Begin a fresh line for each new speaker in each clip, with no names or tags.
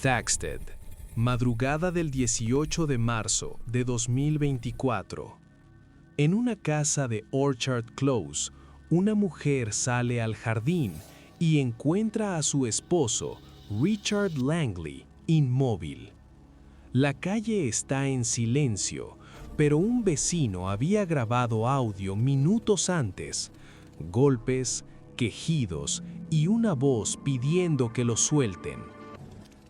Thaxted, madrugada del 18 de marzo de 2024. En una casa de Orchard Close, una mujer sale al jardín y encuentra a su esposo, Richard Langley, inmóvil. La calle está en silencio, pero un vecino había grabado audio minutos antes, golpes, quejidos y una voz pidiendo que lo suelten.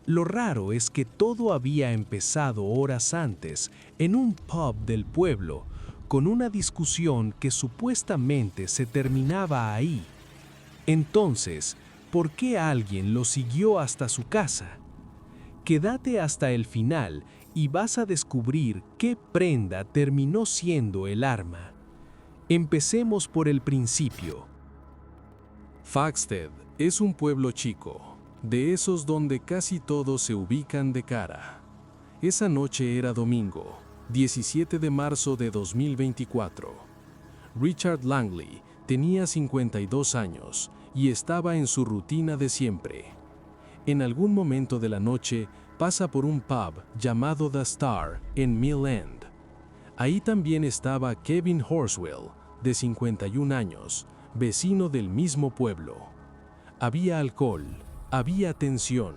Lo raro es que todo había empezado horas antes en un pub del pueblo, con una discusión que supuestamente se terminaba ahí. Entonces, ¿por qué alguien lo siguió hasta su casa? Quédate hasta el final y vas a descubrir qué prenda terminó siendo el arma. Empecemos por el principio.
Thaxted es un pueblo chico, de esos donde casi todos se ubican de cara. Esa noche era domingo, 17 de marzo de 2024. Richard Langley tenía 52 años y estaba en su rutina de siempre. En algún momento de la noche pasa por un pub llamado The Star en Mill End. Ahí también estaba Kevin Horswell, de 51 años, vecino del mismo pueblo. Había alcohol, había tensión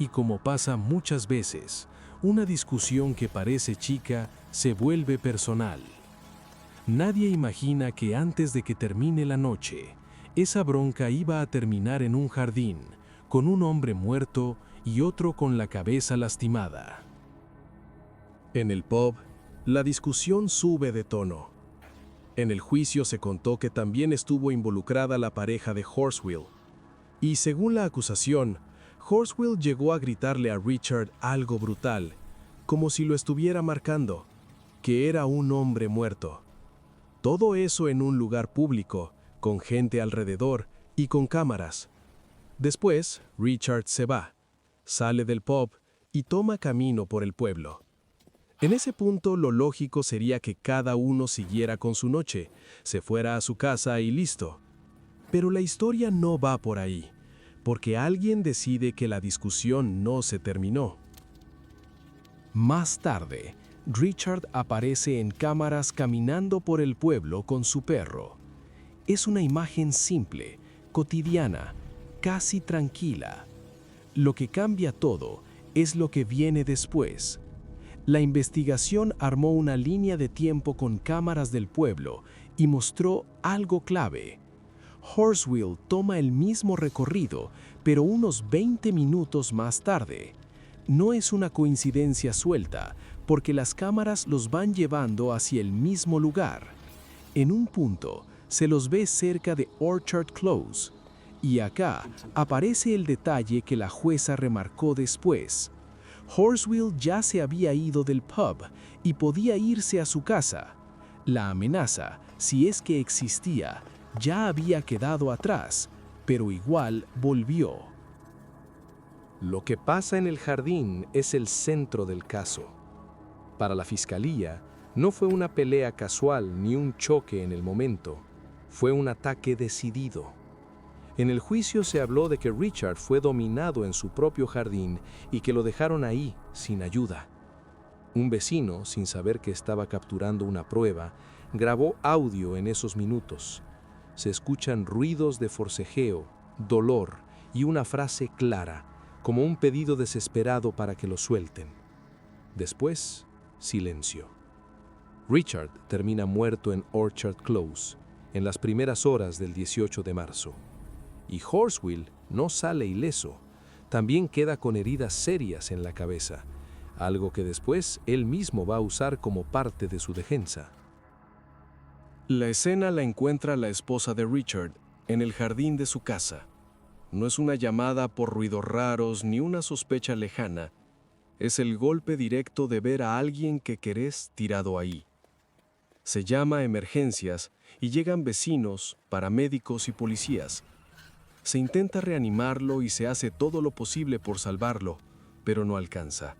y, como pasa muchas veces, una discusión que parece chica se vuelve personal. Nadie imagina que antes de que termine la noche, esa bronca iba a terminar en un jardín, con un hombre muerto y otro con la cabeza lastimada.
En el pub, la discusión sube de tono. En el juicio se contó que también estuvo involucrada la pareja de Horswell. Y según la acusación, Horswell llegó a gritarle a Richard algo brutal, como si lo estuviera marcando, que era un hombre muerto. Todo eso en un lugar público, con gente alrededor y con cámaras. Después, Richard se va, sale del pub y toma camino por el pueblo. En ese punto, lo lógico sería que cada uno siguiera con su noche, se fuera a su casa y listo. Pero la historia no va por ahí, porque alguien decide que la discusión no se terminó. Más tarde, Richard aparece en cámaras caminando por el pueblo con su perro. Es una imagen simple, cotidiana, casi tranquila. Lo que cambia todo es lo que viene después. La investigación armó una línea de tiempo con cámaras del pueblo y mostró algo clave. Horswell toma el mismo recorrido, pero unos 20 minutos más tarde. No es una coincidencia suelta, porque las cámaras los van llevando hacia el mismo lugar. En un punto, se los ve cerca de Orchard Close. Y acá aparece el detalle que la jueza remarcó después. Horswell ya se había ido del pub y podía irse a su casa. La amenaza, si es que existía, ya había quedado atrás, pero igual volvió. Lo que pasa en el jardín es el centro del caso. Para la fiscalía, no fue una pelea casual ni un choque en el momento, fue un ataque decidido. En el juicio se habló de que Richard fue dominado en su propio jardín y que lo dejaron ahí, sin ayuda. Un vecino, sin saber que estaba capturando una prueba, grabó audio en esos minutos. Se escuchan ruidos de forcejeo, dolor y una frase clara, como un pedido desesperado para que lo suelten. Después, silencio. Richard termina muerto en Orchard Close, en las primeras horas del 18 de marzo. Y Horswell no sale ileso, también queda con heridas serias en la cabeza, algo que después él mismo va a usar como parte de su defensa. La escena la encuentra la esposa de Richard en el jardín de su casa. No es una llamada por ruidos raros ni una sospecha lejana. Es el golpe directo de ver a alguien que querés tirado ahí. Se llama a emergencias y llegan vecinos, paramédicos y policías. Se intenta reanimarlo y se hace todo lo posible por salvarlo, pero no alcanza.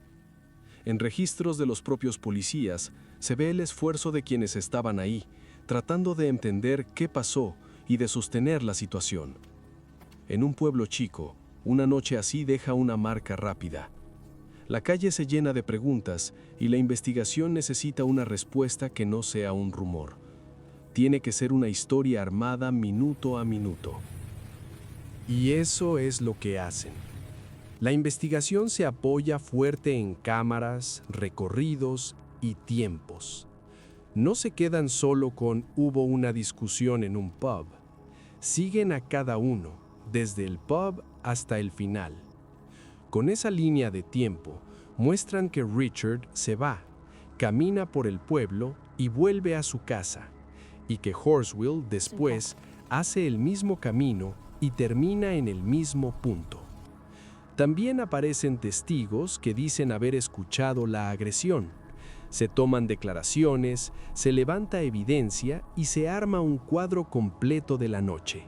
En registros de los propios policías se ve el esfuerzo de quienes estaban ahí, tratando de entender qué pasó y de sostener la situación. En un pueblo chico, una noche así deja una marca rápida.
La calle se llena de preguntas y la investigación necesita una respuesta que no sea un rumor. Tiene que ser una historia armada minuto a minuto.
Y eso es lo que hacen. La investigación se apoya fuerte en cámaras, recorridos y tiempos. No se quedan solo con hubo una discusión en un pub. Siguen a cada uno, desde el pub hasta el final. Con esa línea de tiempo, muestran que Richard se va, camina por el pueblo y vuelve a su casa, y que Horswell después hace el mismo camino y termina en el mismo punto. También aparecen testigos que dicen haber escuchado la agresión. Se toman declaraciones, se levanta evidencia y se arma un cuadro completo de la noche.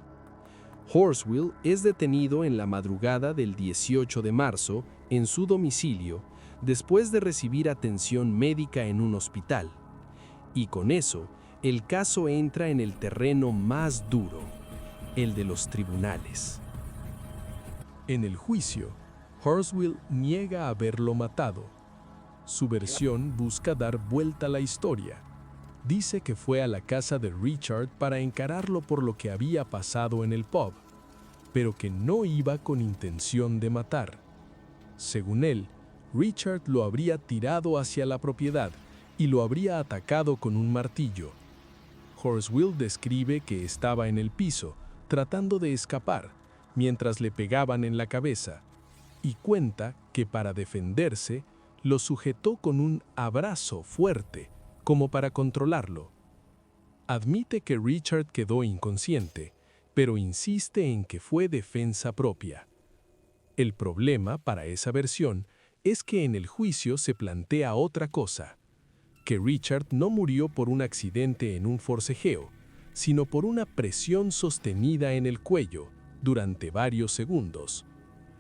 Horswell es detenido en la madrugada del 18 de marzo en su domicilio después de recibir atención médica en un hospital. Y con eso, el caso entra en el terreno más duro, el de los tribunales. En el juicio, Horswell niega haberlo matado. Su versión busca dar vuelta a la historia. Dice que fue a la casa de Richard para encararlo por lo que había pasado en el pub, pero que no iba con intención de matar. Según él, Richard lo habría tirado hacia la propiedad y lo habría atacado con un martillo. Horswell describe que estaba en el piso, tratando de escapar, mientras le pegaban en la cabeza, y cuenta que para defenderse, lo sujetó con un abrazo fuerte, como para controlarlo. Admite que Richard quedó inconsciente, pero insiste en que fue defensa propia. El problema para esa versión es que en el juicio se plantea otra cosa, que Richard no murió por un accidente en un forcejeo, sino por una presión sostenida en el cuello durante varios segundos.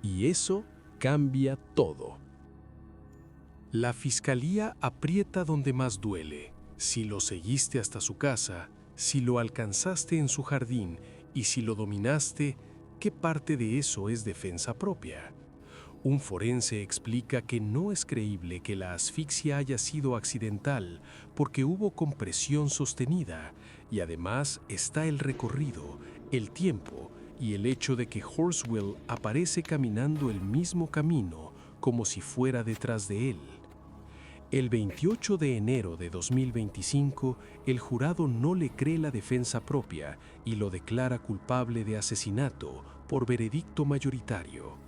Y eso cambia todo. La fiscalía aprieta donde más duele. Si lo seguiste hasta su casa, si lo alcanzaste en su jardín y si lo dominaste, ¿qué parte de eso es defensa propia? Un forense explica que no es creíble que la asfixia haya sido accidental porque hubo compresión sostenida y además está el recorrido, el tiempo y el hecho de que Horswell aparece caminando el mismo camino como si fuera detrás de él. El 28 de enero de 2025, el jurado no le cree la defensa propia y lo declara culpable de asesinato por veredicto mayoritario.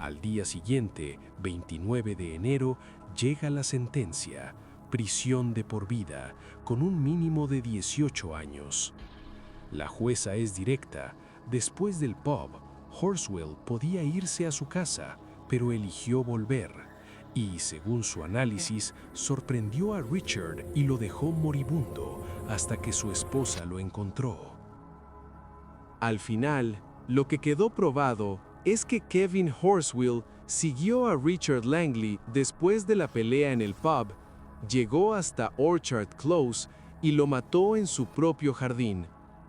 Al día siguiente, 29 de enero, llega la sentencia, prisión de por vida, con un mínimo de 18 años. La jueza es directa. Después del pub, Horswell podía irse a su casa, pero eligió volver. Y, según su análisis, sorprendió a Richard y lo dejó moribundo hasta que su esposa lo encontró. Al final, lo que quedó probado es que Kevin Horswell siguió a Richard Langley después de la pelea en el pub, llegó hasta Orchard Close y lo mató en su propio jardín.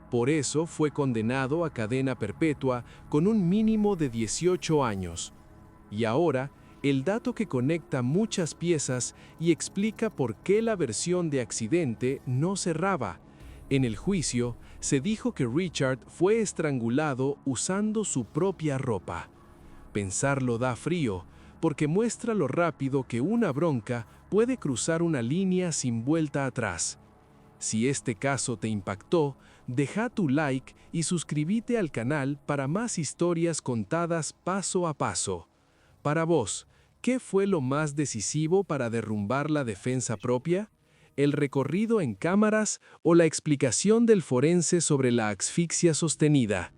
Por eso fue condenado a cadena perpetua con un mínimo de 18 años. Y ahora, el dato que conecta muchas piezas y explica por qué la versión de accidente no cerraba. En el juicio, se dijo que Richard fue estrangulado usando su propia ropa. Pensarlo da frío, porque muestra lo rápido que una bronca puede cruzar una línea sin vuelta atrás. Si este caso te impactó, deja tu like y suscríbete al canal para más historias contadas paso a paso. Para vos, ¿qué fue lo más decisivo para derrumbar la defensa propia? ¿El recorrido en cámaras o la explicación del forense sobre la asfixia sostenida?